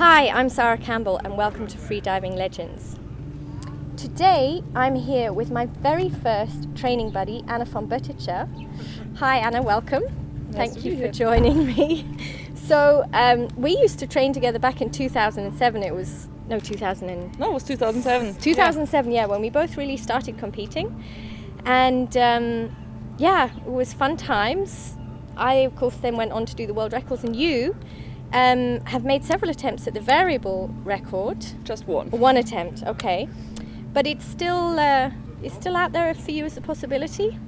Hi, I'm Sara Campbell and welcome to Freediving Legends. Today I'm here with my very first training buddy, Anna from Boetticher. Hi Anna, welcome. Thank you for joining me. So we used to train together back in 2007. It was 2007. 2007, yeah, when we both really started competing. And it was fun times. I, of course, then went on to do the world records, and you have made several attempts at the variable record. Just one. One attempt, okay. But it's still out there for you as a possibility?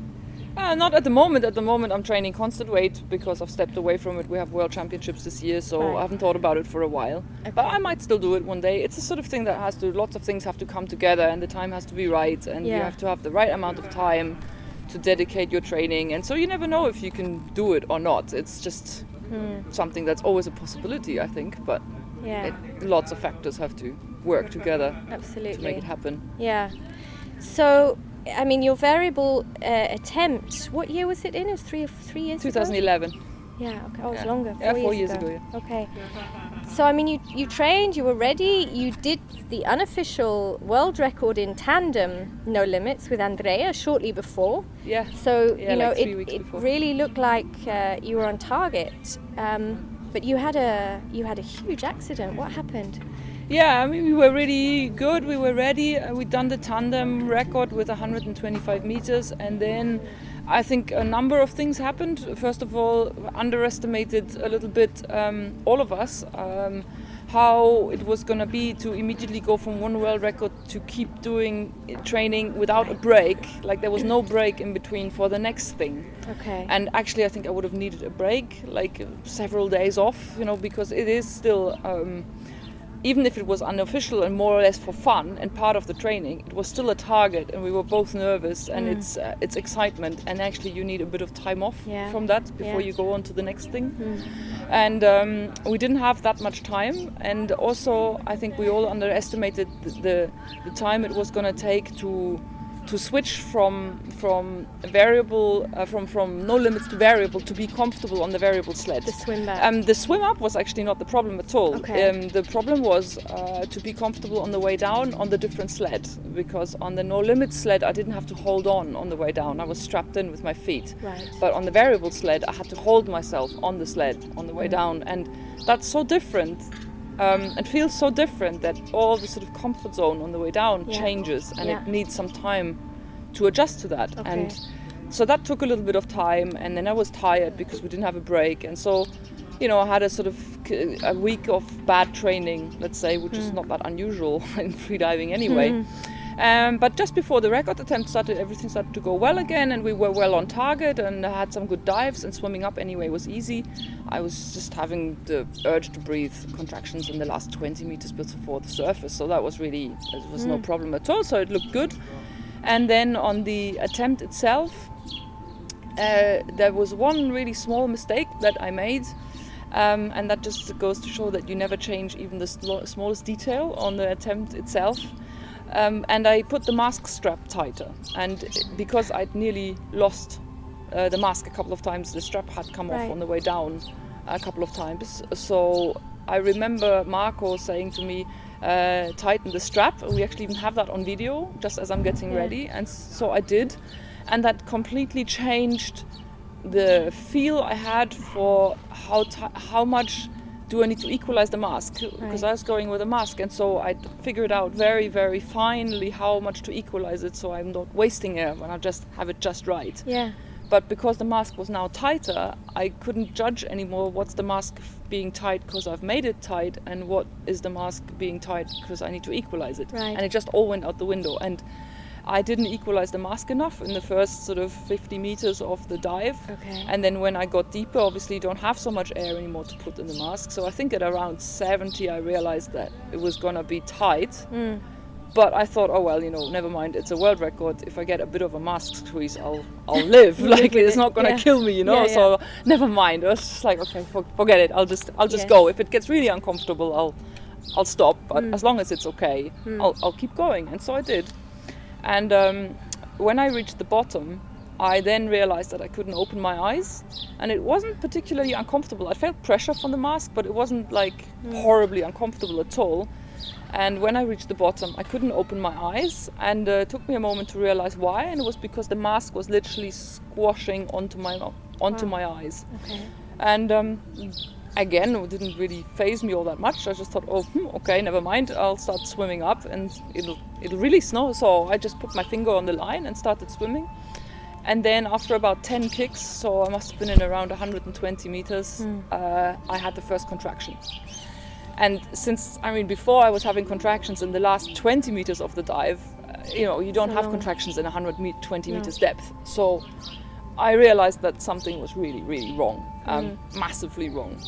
Not at the moment. At the moment, I'm training constant weight because I've stepped away from it. We have World Championships this year, so right. I haven't thought about it for a while. Okay. But I might still do it one day. It's the sort of thing that lots of things have to come together, and the time has to be right, and you have to have the right amount of time to dedicate your training. And so you never know if you can do it or not. It's just something that's always a possibility, I think. But lots of factors have to work together to make it happen. Yeah. So, I mean, your variable attempt, what year was it in? It was three years 2011. ago? Yeah, okay. Oh, it was longer. 4 years ago, yeah. Okay. So, I mean, you trained, you were ready, you did the unofficial world record in tandem, no limits, with Andrea shortly before. Yeah. So, like 3 weeks it before. really looked like you were on target. But you had a huge accident. What happened? Yeah, I mean, we were really good. We were ready. We'd done the tandem record with 125 meters, and then I think a number of things happened. First of all, underestimated a little bit, all of us, how it was going to be to immediately go from one world record to keep doing training without a break. Like there was no break in between for the next thing. Okay. And actually, I think I would have needed a break, like several days off, because it is still. Even if it was unofficial and more or less for fun and part of the training, it was still a target, and we were both nervous, and it's excitement, and actually you need a bit of time off from that before you go on to the next thing. And we didn't have that much time, and also I think we all underestimated the time it was going to take to switch from variable from no limits to variable, to be comfortable on the variable sled. The swim back. The swim up was actually not the problem at all. Okay. The problem was to be comfortable on the way down on the different sled, because on the no limits sled I didn't have to hold on the way down. I was strapped in with my feet. Right. But on the variable sled I had to hold myself on the sled on the way down, and that's so different. It feels so different that all the sort of comfort zone on the way down changes, and it needs some time to adjust to that. Okay. And so that took a little bit of time, and then I was tired because we didn't have a break, and so I had a sort of a week of bad training, let's say, which is not that unusual in freediving anyway. But just before the record attempt started, everything started to go well again, and we were well on target, and I had some good dives, and swimming up anyway was easy. I was just having the urge to breathe contractions in the last 20 meters before the surface, so that was really, it was no problem at all, so it looked good. And then on the attempt itself, there was one really small mistake that I made, and that just goes to show that you never change even the smallest detail on the attempt itself. And I put the mask strap tighter, and because I'd nearly lost the mask a couple of times, the strap had come off on the way down a couple of times. So I remember Marco saying to me, tighten the strap. We actually even have that on video, just as I'm getting ready, and so I did, and that completely changed the feel I had for how much do I need to equalize the mask, because I was going with a mask, and so I figured out very, very finely how much to equalize it, so I'm not wasting air when I just have it just right. Yeah. But because the mask was now tighter, I couldn't judge anymore what's the mask being tight because I've made it tight, and what is the mask being tight because I need to equalize it. Right. And it just all went out the window. And I didn't equalize the mask enough in the first sort of 50 meters of the dive. Okay. And then when I got deeper, obviously you don't have so much air anymore to put in the mask. So I think at around 70, I realized that it was going to be tight. But I thought, oh well, never mind. It's a world record. If I get a bit of a mask squeeze, I'll live. Like it's not gonna kill me, So never mind. I was just like, okay, forget it. I'll just go. If it gets really uncomfortable, I'll stop. But as long as it's okay, I'll keep going. And so I did. And when I reached the bottom, I then realized that I couldn't open my eyes, and it wasn't particularly uncomfortable. I felt pressure from the mask, but it wasn't like horribly uncomfortable at all. And when I reached the bottom, I couldn't open my eyes, and it took me a moment to realize why, and it was because the mask was literally squashing onto my eyes. Okay. And again, it didn't really faze me all that much. I just thought, okay, never mind, I'll start swimming up and it'll really snow. So I just put my finger on the line and started swimming. And then after about 10 kicks, so I must have been in around 120 meters, I had the first contraction. And since, before I was having contractions in the last 20 meters of the dive, you don't have contractions in 120 meters depth. So I realized that something was really, really wrong, massively wrong.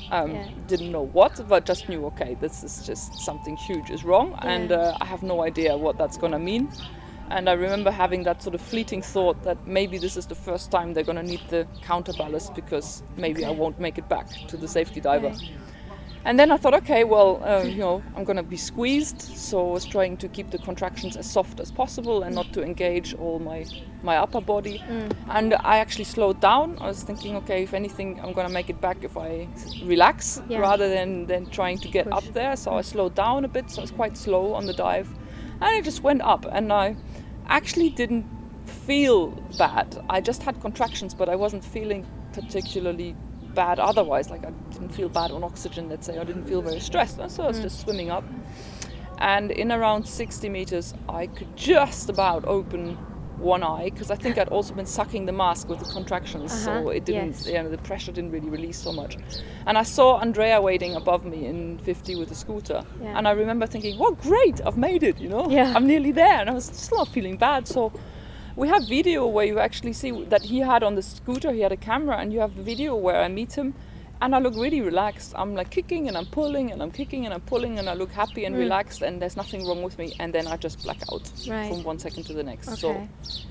Didn't know what, but just knew, okay, this is just something huge is wrong, and I have no idea what that's gonna mean. And I remember having that sort of fleeting thought that maybe this is the first time they're gonna need the counterballast because maybe I won't make it back to the safety diver. And then I thought, okay, well, I'm going to be squeezed, so I was trying to keep the contractions as soft as possible and not to engage all my upper body. And I actually slowed down. I was thinking, okay, if anything, I'm going to make it back if I relax rather than trying to get up there. So I slowed down a bit, so I was quite slow on the dive. And it just went up, and I actually didn't feel bad. I just had contractions, but I wasn't feeling particularly bad otherwise. Like I didn't feel bad on oxygen, let's say. I didn't feel very stressed, so I was just swimming up, and in around 60 meters I could just about open one eye, because I think I'd also been sucking the mask with the contractions, so it didn't, the pressure didn't really release so much. And I saw Andrea waiting above me in 50 with a scooter, and I remember thinking, well, great, I've made it, I'm nearly there, and I was just not feeling bad. So we have video where you actually see that he had on the scooter, he had a camera, and you have the video where I meet him, and I look really relaxed. I'm like kicking and I'm pulling and I'm kicking and I'm pulling, and I look happy and relaxed, and there's nothing wrong with me. And then I just black out from 1 second to the next. Okay. So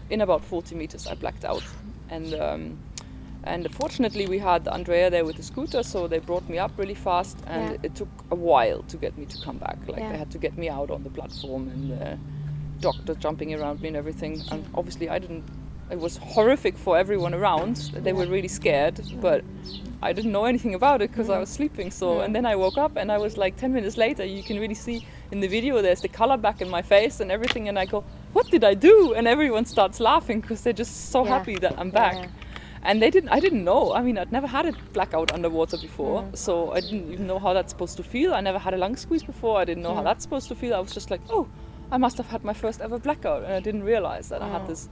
in about 40 meters I blacked out. And fortunately we had Andrea there with the scooter, so they brought me up really fast, and it took a while to get me to come back. They had to get me out on the platform, and doctors jumping around me and everything. And obviously it was horrific for everyone around. They were really scared, but I didn't know anything about it because I was sleeping. So, and then I woke up, and I was like 10 minutes later, you can really see in the video, there's the color back in my face and everything. And I go, what did I do? And everyone starts laughing because they're just so happy that I'm back. Yeah. And I didn't know. I'd never had a blackout underwater before, so I didn't even know how that's supposed to feel. I never had a lung squeeze before. I didn't know how that's supposed to feel. I was just like, oh, I must have had my first ever blackout, and I didn't realize that I had this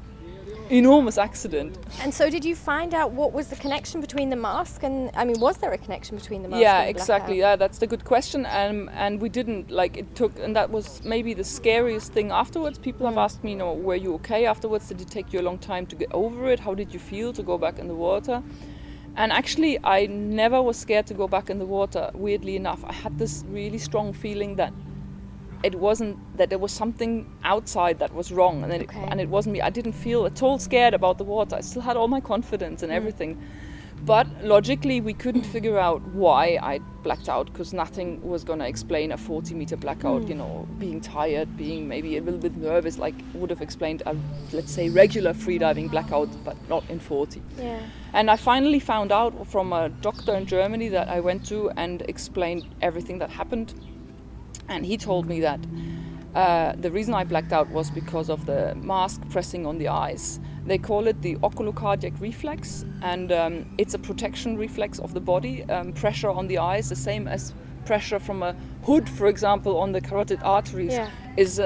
enormous accident. And so did you find out what was the connection between the mask and, was there a connection between the mask and the exactly. blackout? That's the good question. And we didn't, and that was maybe the scariest thing afterwards. People have asked me, were you okay afterwards? Did it take you a long time to get over it? How did you feel to go back in the water? And actually, I never was scared to go back in the water, weirdly enough. I had this really strong feeling that it wasn't, that there was something outside that was wrong, and it wasn't me. I didn't feel at all scared about the water. I still had all my confidence and everything. But logically, we couldn't figure out why I blacked out, because nothing was going to explain a 40-meter blackout, being tired, being maybe a little bit nervous, would have explained a, let's say, regular freediving blackout, but not in 40. Yeah. And I finally found out from a doctor in Germany that I went to and explained everything that happened. And he told me that the reason I blacked out was because of the mask pressing on the eyes. They call it the Oculocardiac reflex, and it's a protection reflex of the body. Pressure on the eyes, the same as pressure from a hood, for example, on the carotid arteries, is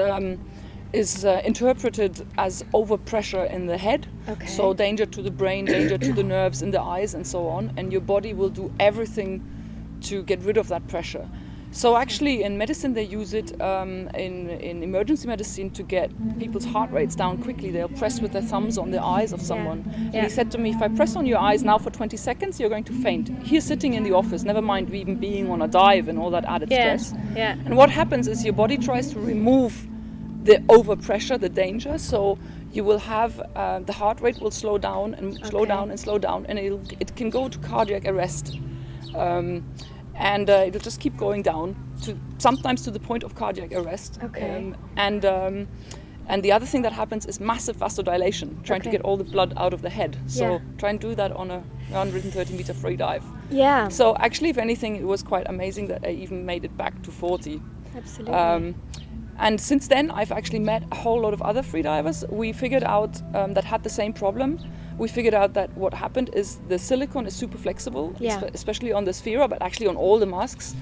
interpreted as overpressure in the head. Okay. So danger to the brain, danger to the nerves in the eyes, and so on. And your body will do everything to get rid of that pressure. So actually in medicine they use it in emergency medicine to get people's heart rates down quickly. They'll press with their thumbs on the eyes of someone. And he said to me, if I press on your eyes now for 20 seconds, you're going to faint. He's sitting in the office, never mind even being on a dive and all that added stress. Yeah. And what happens is your body tries to remove the overpressure, the danger, so you will have the heart rate will slow down and slow down and slow down, and it can go to cardiac arrest. And it'll just keep going down to sometimes to the point of cardiac arrest. Okay. And the other thing that happens is massive vasodilation, trying to get all the blood out of the head. So try and do that on a 130 meter free dive. Yeah. So actually, if anything, it was quite amazing that I even made it back to 40. Absolutely. And since then, I've actually met a whole lot of other freedivers. We figured out that had the same problem. We figured out that what happened is the silicone is super flexible, especially on the Sphera, but actually on all the masks.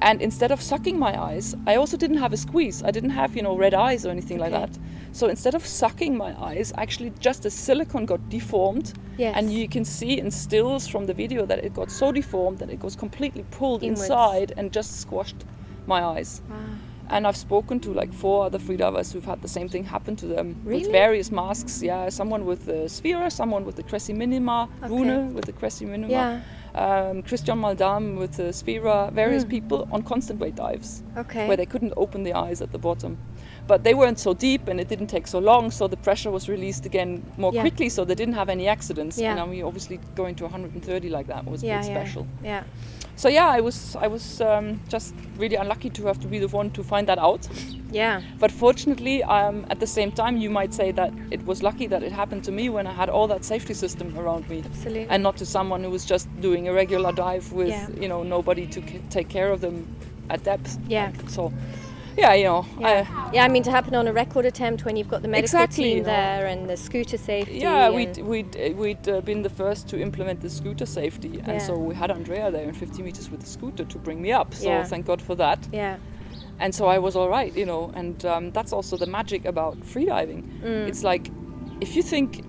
And instead of sucking my eyes, I also didn't have a squeeze. I didn't have, red eyes or anything like that. So instead of sucking my eyes, actually just the silicone got deformed. Yes. And you can see in stills from the video that it got so deformed that it was completely pulled Inwards. inside and just squashed my eyes. Wow. And I've spoken to like 4 other freedivers who've had the same thing happen to them Really? with various masks. Yeah, someone with the Sphera, someone with the Cresci Minima, Rune with the Cresci Minima, Christian Maldam with the Sphera, various people on constant weight dives where they couldn't open the eyes at the bottom. But they weren't so deep and it didn't take so long, so the pressure was released again more quickly, so they didn't have any accidents. And I mean, obviously going to 130 like that was a bit special. Yeah. So yeah, I was just really unlucky to have to be the one to find that out. Yeah. But fortunately, at the same time, you might say that it was lucky that it happened to me when I had all that safety system around me. Absolutely. And not to someone who was just doing a regular dive with, nobody to take care of them at depth. Yeah. So, yeah. I mean, to happen on a record attempt when you've got the medical team there and the scooter safety. Yeah, we'd been the first to implement the scooter safety, and so we had Andrea there in 50 meters with the scooter to bring me up. So thank God for that. Yeah. And so I was all right, and that's also the magic about freediving. It's like, if you think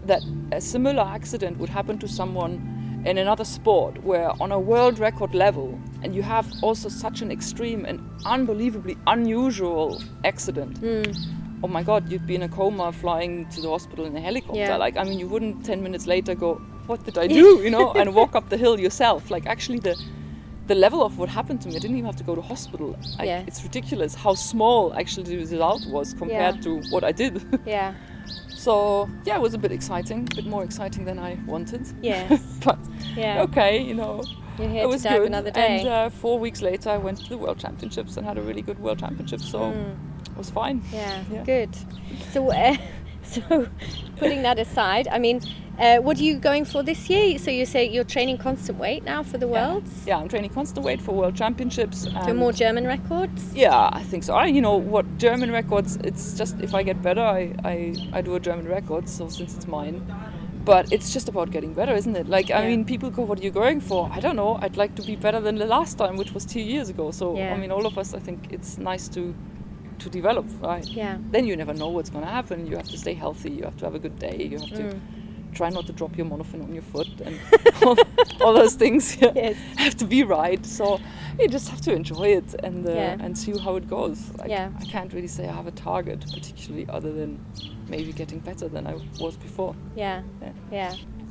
that a similar accident would happen to someone in another sport where on a world record level, and you have also such an extreme and unbelievably unusual accident, oh my God, you'd be in a coma flying to the hospital in a helicopter. Yeah. Like, I mean, you wouldn't 10 minutes later go, what did I do, and walk up the hill yourself. Like, actually the level of what happened to me, I didn't even have to go to hospital. It's ridiculous how small actually the result was compared to what I did. Yeah. So yeah, it was a bit exciting, a bit more exciting than I wanted. Yes. But okay, You're here it was to dive good. another day. And 4 weeks later, I went to the World Championships and had a really good World Championship. So it was fine. Yeah. Good. So, so putting that aside, I mean, what are you going for this year? So you say you're training constant weight now for the Worlds? Yeah, I'm training constant weight for World Championships. So more German records? Yeah, I think so. What German records, it's just if I get better, I do a German record, so since it's mine. But it's just about getting better, isn't it? Like, I mean, people go, what are you going for? I don't know. I'd like to be better than the last time, which was 2 years ago. So, I mean, all of us, I think it's nice to develop, right? Yeah. Then you never know what's going to happen. You have to stay healthy. You have to have a good day. You have to try not to drop your monofin on your foot and all those things have to be right. So you just have to enjoy it and see how it goes. I can't really say I have a target particularly other than maybe getting better than I was before. Yeah.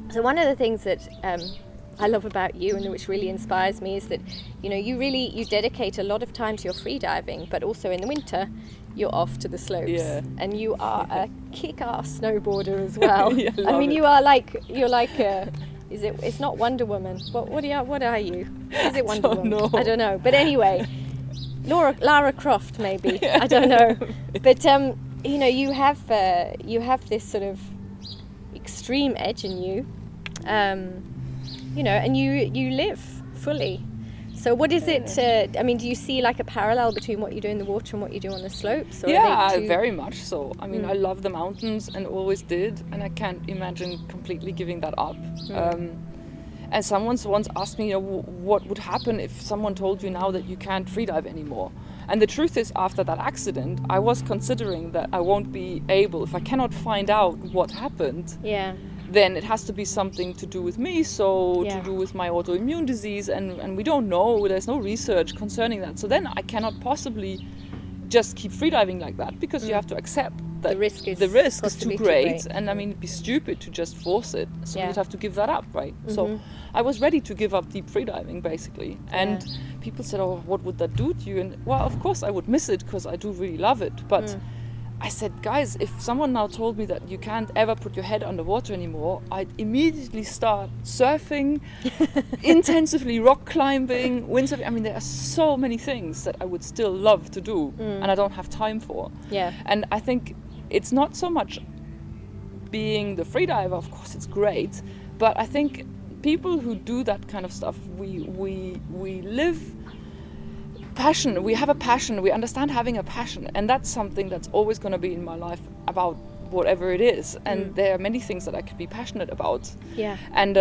So one of the things that I love about you and which really inspires me is that you dedicate a lot of time to your freediving, but also in the winter you're off to the slopes and you are a kick-ass snowboarder as well. I mean, you're like it's not Wonder Woman. What are you? Is it Wonder Woman? Know. I don't know. But anyway, Lara Croft maybe. I don't know. But you have this sort of extreme edge in you. And you live fully. So what is it, I mean, do you see like a parallel between what you do in the water and what you do on the slopes? Or very much so. I mean, I love the mountains and always did, and I can't imagine completely giving that up. And someone once asked me, what would happen if someone told you now that you can't freedive anymore? And the truth is, after that accident, I was considering that I won't be able, if I cannot find out what happened, then it has to be something to do with me, to do with my autoimmune disease, and we don't know, there's no research concerning that. So then I cannot possibly just keep freediving like that, because you have to accept that the risk is too great, and I mean, it'd be stupid to just force it, so you'd have to give that up, right? So I was ready to give up deep freediving, basically, and people said, oh, what would that do to you? And well, of course I would miss it, because I do really love it, but I said, guys, if someone now told me that you can't ever put your head underwater anymore, I'd immediately start surfing, intensively rock climbing, windsurfing. I mean, there are so many things that I would still love to do and I don't have time for. And I think it's not so much being the freediver. Of course, it's great, but I think people who do that kind of stuff, we live passion. We have a passion. We understand having a passion, and that's something that's always going to be in my life about whatever it is. And there are many things that I could be passionate about. Yeah. And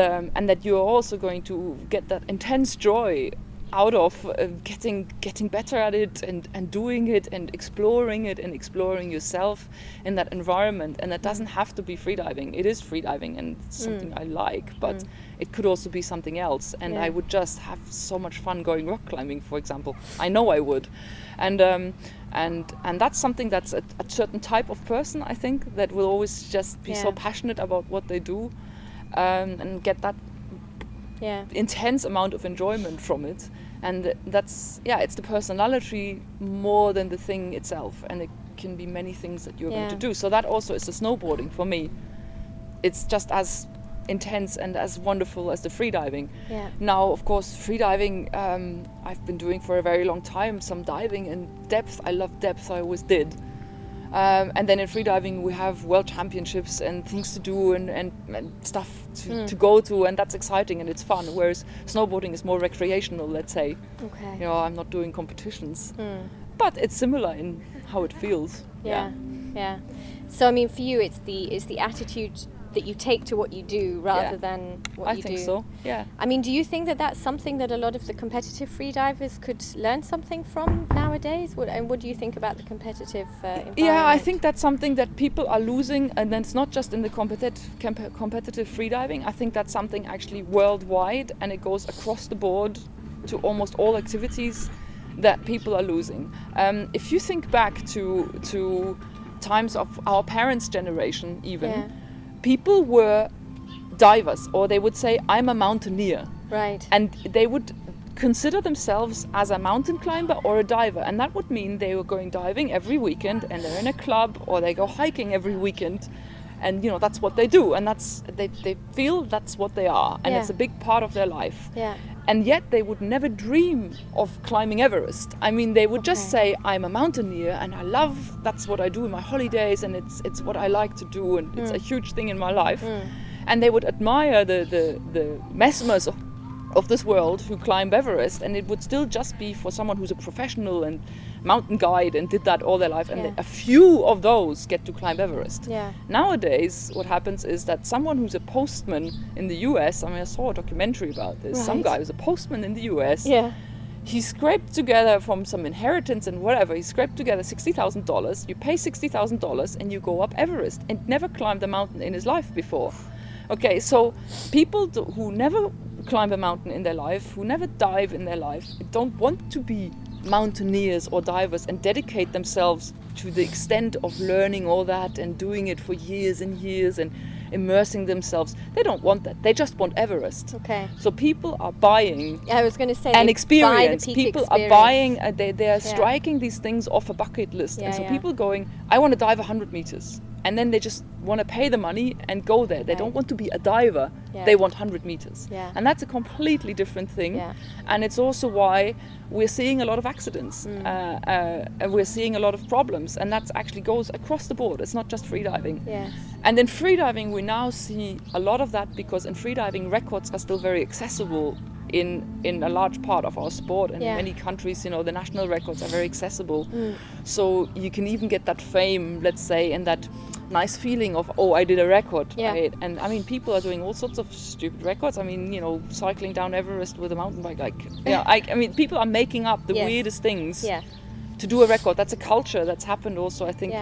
that you're also going to get that intense joy out of getting better at it and doing it and exploring yourself in that environment. And that doesn't have to be freediving. It is freediving and something I like, but it could also be something else. And I would just have so much fun going rock climbing, for example. I know I would. And that's something that's a certain type of person, I think, that will always just be so passionate about what they do, and get that intense amount of enjoyment from it. And that's it's the personality more than the thing itself, and it can be many things that you're going to do. So that also is the snowboarding for me. It's just as intense and as wonderful as the freediving. Now, of course, freediving I've been doing for a very long time. Some diving and depth. I love depth. I always did. And then in freediving we have world championships and things to do and stuff to go to, and that's exciting and it's fun, whereas snowboarding is more recreational, let's say. Okay. You know, I'm not doing competitions, but it's similar in how it feels. Yeah. So I mean, for you it's the attitude that you take to what you do rather than what you do. I think so, yeah. I mean, do you think that that's something that a lot of the competitive freedivers could learn something from nowadays? What do you think about the competitive environment? Yeah, I think that's something that people are losing, and then it's not just in the competitive freediving. I think that's something actually worldwide, and it goes across the board to almost all activities that people are losing. If you think back to times of our parents' generation even, people were divers, or they would say, I'm a mountaineer. Right. And they would consider themselves as a mountain climber or a diver. And that would mean they were going diving every weekend, and they're in a club, or they go hiking every weekend. And, you know, that's what they do. And they feel that's what they are. And it's a big part of their life. Yeah. And yet they would never dream of climbing Everest. I mean, they would just say, I'm a mountaineer and that's what I do in my holidays, and it's what I like to do, and it's a huge thing in my life. And they would admire the Messmers of this world who climb Everest, and it would still just be for someone who's a professional and mountain guide and did that all their life, and a few of those get to climb Everest. Nowadays what happens is that someone who's a postman in the US, I mean, I saw a documentary about this, some guy who's a postman in the US, he scraped together from some inheritance and whatever, he scraped together $60,000. You pay $60,000 and you go up Everest, and never climbed a mountain in his life before. Okay, so people who never climb a mountain in their life, who never dive in their life, don't want to be mountaineers or divers and dedicate themselves to the extent of learning all that and doing it for years and years and immersing themselves. They don't want that. They just want Everest. Okay. So people are buying I was going to say an experience. People are buying, they are striking these things off a bucket list. And so people going, I want to dive 100 meters. And then they just want to pay the money and go there. They don't want to be a diver. They want 100 meters. And that's a completely different thing. And it's also why we're seeing a lot of accidents. We're seeing a lot of problems. And that actually goes across the board. It's not just freediving. And in freediving, we now see a lot of that, because in freediving, records are still very accessible in a large part of our sport, and in many countries, you know, the national records are very accessible. So you can even get that fame, let's say, and that nice feeling of, oh, I did a record, right? And I mean, people are doing all sorts of stupid records. I mean, you know, cycling down Everest with a mountain bike, I mean, people are making up the weirdest things to do a record. That's a culture that's happened also, I think.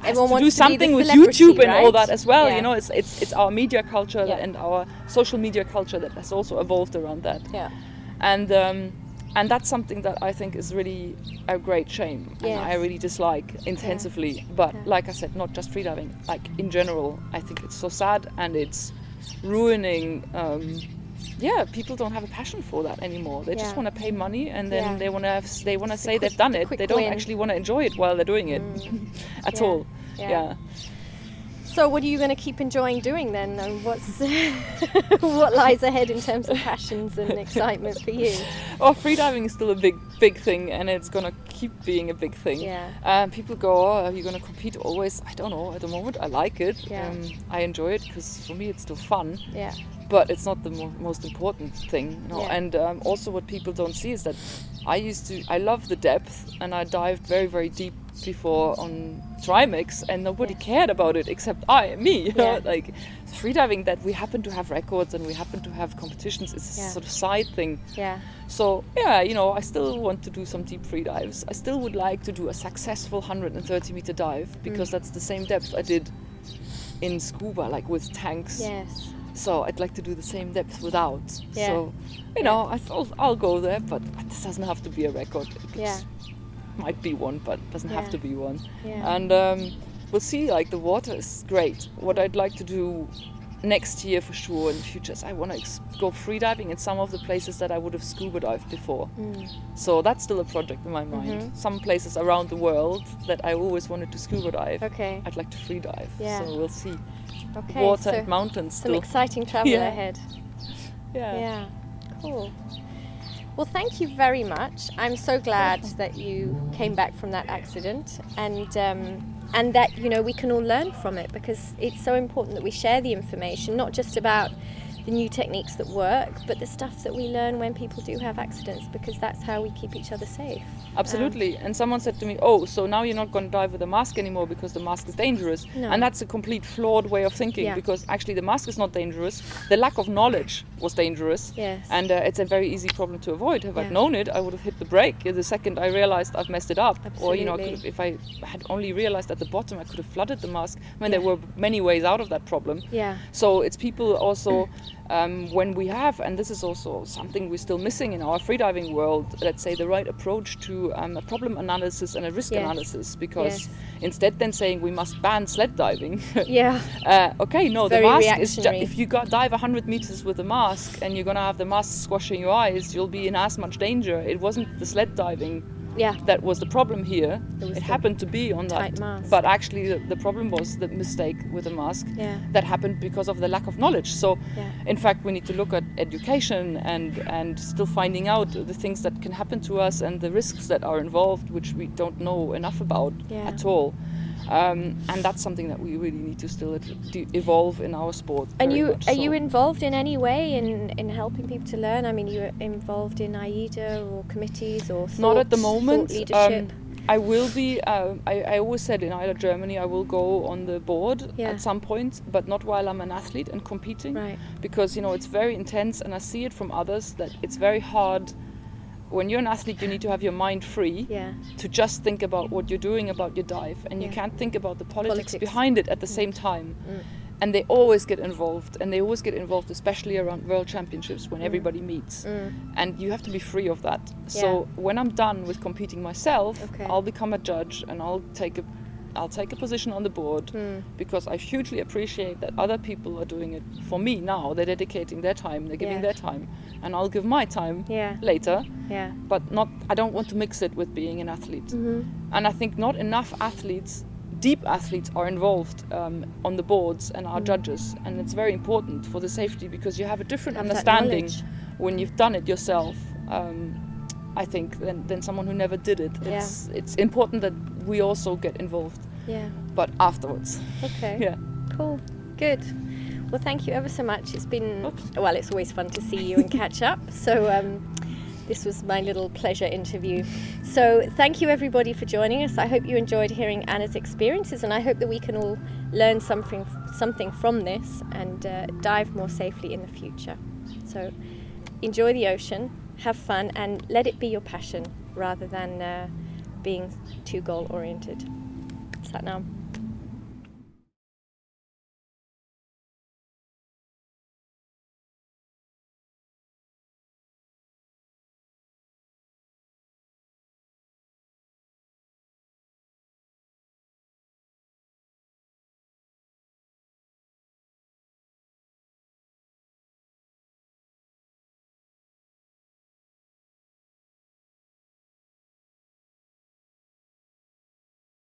Everyone wants to do something with YouTube and all that as well. You know, it's our media culture and our social media culture that has also evolved around that. And that's something that I think is really a great shame. And I really dislike intensively. But like I said, not just freediving, like in general, I think it's so sad, and it's ruining. People don't have a passion for that anymore. They just want to pay money, and then they want to say they've done it. They don't actually want to enjoy it while they're doing it at all. So what are you going to keep enjoying doing then? And what's what lies ahead in terms of passions and excitement for you? Well, freediving is still a big thing, and it's gonna keep being a big thing. Yeah. People go, "Oh, are you gonna compete always?" I don't know. At the moment, I like it. Yeah. I enjoy it because for me, it's still fun. Yeah. But it's not the most important thing. Yeah. And also, what people don't see is that I love the depth, and I dived very, very deep before on Trimix, and nobody cared about it except me. Yeah. Like freediving, that we happen to have records and we happen to have competitions, is a sort of side thing. Yeah. So I still want to do some deep free dives. I still would like to do a successful 130-meter dive, because that's the same depth I did in scuba, like with tanks. Yes. So I'd like to do the same depth without. Yeah. So, I'll go there, but this doesn't have to be a record. It might be one, but doesn't have to be one. Yeah. And we'll see. Like, the water is great. What I'd like to do next year for sure in the future is I want to go freediving in some of the places that I would have scuba dived before. So that's still a project in my mind. Some places around the world that I always wanted to scuba dive. Okay. I'd like to freedive. Yeah. So we'll see. Okay. Water so and mountains some still. exciting travel ahead. Yeah. Cool. Well, thank you very much. I'm so glad that you came back from that accident, and that we can all learn from it, because it's so important that we share the information, not just about the new techniques that work, but the stuff that we learn when people do have accidents, because that's how we keep each other safe. Absolutely. And someone said to me, "Oh, so now you're not going to dive with a mask anymore because the mask is dangerous." No. And that's a complete flawed way of thinking, because actually the mask is not dangerous. The lack of knowledge was dangerous. Yes. And it's a very easy problem to avoid. If I'd known it, I would have hit the brake the second I realized I've messed it up. Absolutely. Or, if I had only realized at the bottom, I could have flooded the mask. There were many ways out of that problem. Yeah. So it's people also, when we have, and this is also something we're still missing in our freediving world, let's say the right approach to a problem analysis and a risk analysis, because instead then saying we must ban sled diving. The mask is if you dive 100 meters with a mask and you're gonna have the mask squashing your eyes, you'll be in as much danger. It wasn't the sled diving that was the problem here. It happened to be on that mask. but actually the problem was the mistake with the mask that happened because of the lack of knowledge. So in fact we need to look at education and still finding out the things that can happen to us and the risks that are involved, which we don't know enough about at all. And that's something that we really need to still evolve in our sport. And are you involved in any way in helping people to learn? I mean, you're involved in AIDA or committees or not at the moment. Thought leadership? I will be. I always said in AIDA Germany I will go on the board at some point, but not while I'm an athlete and competing. Right. Because it's very intense, and I see it from others that it's very hard. When you're an athlete, you need to have your mind free to just think about what you're doing, about your dive, and you can't think about the politics behind it at the same time. And they always get involved, especially around world championships when everybody meets. And you have to be free of that. So when I'm done with competing myself, I'll become a judge and I'll take a position on the board, because I hugely appreciate that other people are doing it for me now. They're dedicating their time, they're giving their time, and I'll give my time later. Yeah. But I don't want to mix it with being an athlete. And I think not enough deep athletes are involved on the boards and are judges, and it's very important for the safety, because you have a different understanding when you've done it yourself. I think than someone who never did it. It's important that we also get involved. Yeah. But afterwards. Okay. Yeah. Cool. Good. Well, thank you ever so much. It's been it's always fun to see you and catch up. So this was my little pleasure interview. So thank you everybody for joining us. I hope you enjoyed hearing Anna's experiences, and I hope that we can all learn something from this and dive more safely in the future. So enjoy the ocean. Have fun and let it be your passion rather than being too goal oriented. Sat Nam.